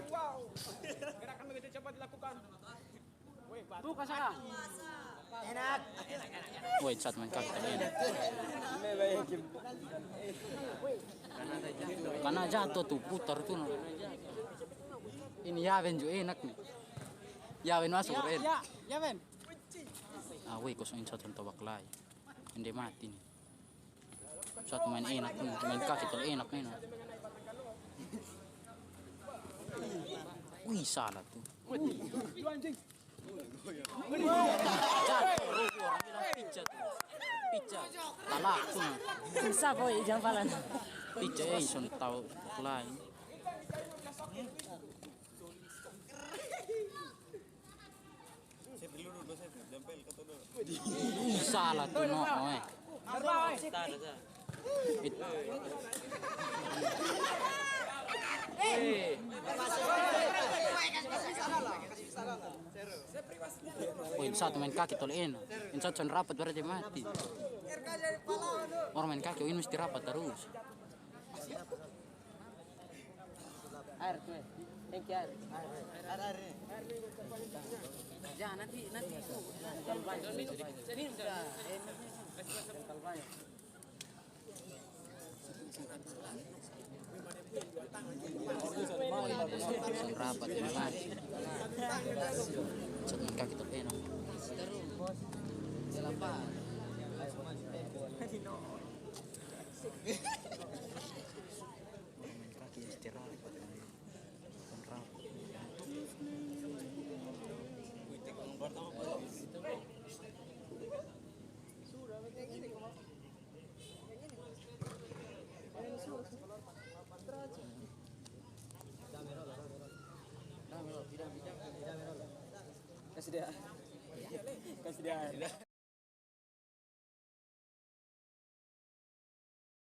Wow. Gerakan begitu cepat dilakukan. Woi, Tuh kasar. Enak. Woi, saat main kaki tadi. Karena jatuh tuh putar tuh. Ini Yawen juga enak nih. Yawen masuk Ren. Ya, Ben. Ah, woi kosongin satu tobak lagi. Ini mati nih. Satu main enak nih, main kaki tuh enak nih. Wih, salah tuh. anjing. Jatuh, orang bilang pijat tuh. Pijat. Talak tuh. Susah boy, jangan palan. Pijat son tahu lain. Salah tuh no, Woi, satu main kaki tol enak. Yang satu rapat berarti mati. Orang main kaki ini mesti rapat terus. Air tuh. Thank you air. Jangan nanti itu. Kalau banyak. Ini udah. Kalau banyak. Rapat ini mati. Satu main kaki tol enak. Terus bos. Delapan. Main kaki istirahat. Kasih dia.